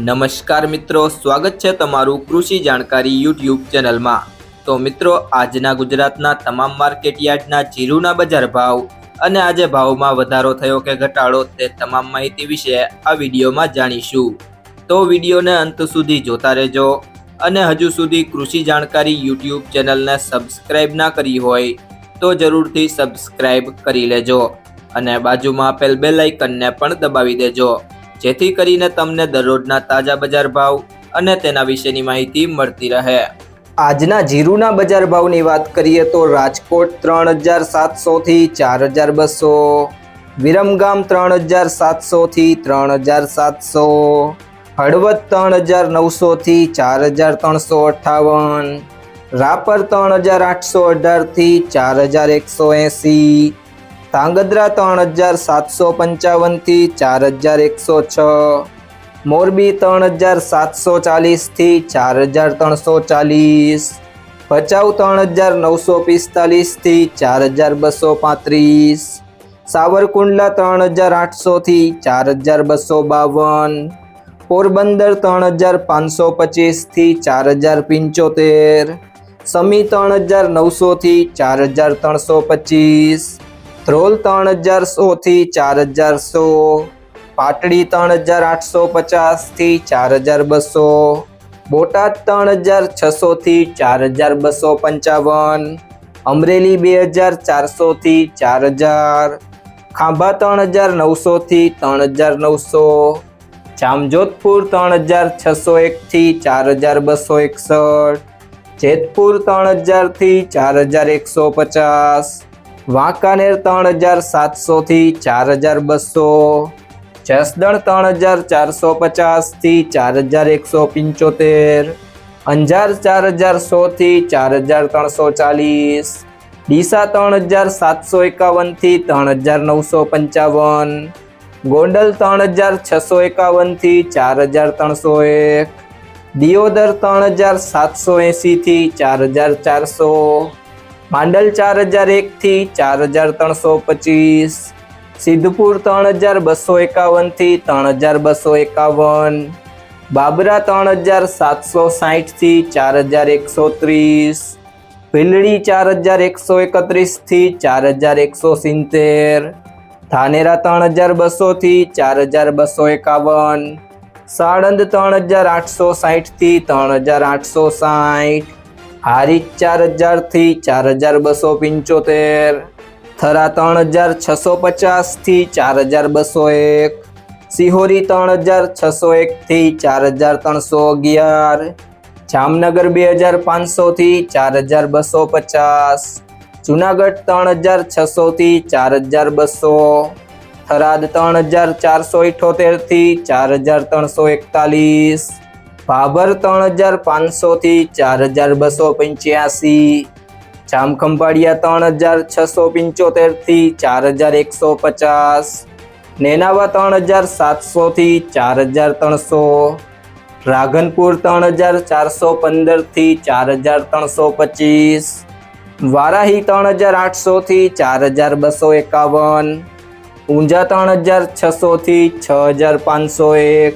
નમસ્કાર મિત્રો, સ્વાગત છે તમારું કૃષિ જાણકારી યુટ્યુબ ચેનલમાં। તો મિત્રો, આજના ગુજરાતના તમામ માર્કેટ યાર્ડના જીરુના બજાર ભાવ અને આજે ભાવમાં વધારો થયો કે ઘટાડો તે તમામ માહિતી વિશે આ વિડીયોમાં જાણીશું। તો વિડીયોને અંત સુધી જોતા રહેજો અને હજુ સુધી કૃષિ જાણકારી યુટ્યુબ ચેનલને સબસ્ક્રાઇબ ના કરી હોય તો જરૂરથી સબસ્ક્રાઇબ કરી લેજો અને બાજુમાં આપેલ બેલ આઇકનને પણ દબાવી દેજો, જેથી કરીને તમને દરરોજના તાજા બજાર ભાવ અને તેના વિશેની માહિતી મળતી રહે। આજના જીરુના બજાર ભાવની વાત કરીએ તો રાજકોટ 3700 થી 4200, વિરમગામ 3700 થી 3700, હળવદ 3900 થી 4358, રાપર 3818 થી 4180, ધાંગધ્રા 3755 થી 4106, મોરબી 3740 થી 4340, ભચાઉ 3945 થી 4235, સાવરકુંડલા 3800 થી 4252, પોરબંદર 3525 થી 4075, સમી 3900 થી 4325, ધ્રોલ 3100 થી 4100, પાટડી 3850 થી 4200, બોટાદ 3600 થી 4255, અમરેલી 2400 થી 4000, ખાંભા 3900 થી 3900, જામજોધપુર 3601 થી 4261, જેતપુર 3000 થી 4150, વાંકાનેર 3700 થી 4200, જસદણ 3450 થી 4175, અંજાર 4100 થી 4340, ડીસા 3751 થી 3955, ગોંડલ 3651 થી 4301, દિયોદર 3780 થી 4400, માંડલ 4001 થી 4325, સિદ્ધપુર 3251 થી 3251, બાબરા 3760 થી 4130, ભીલડી 4131 થી 4170, ધાનેરા 3200 થી 4251, સાણંદ 3860 થી 3860, હારીજ 4000 થી 4275, થરા 3650 થી 4201, સિહોરી 3601 થી 4311, જામનગર 2500 થી 4250, જુનાગઢ 3600 થી 4200, થરાદ 3478 થી 4341, ભાભર 3500 થી 4285, જામખંભાળિયા 3675 થી 4150, નેનાવા 3700 થી 4300, રાધનપુર 3415 થી 4325, વારાહી 3800 થી 4251, ઊંઝા 3600 થી 6501,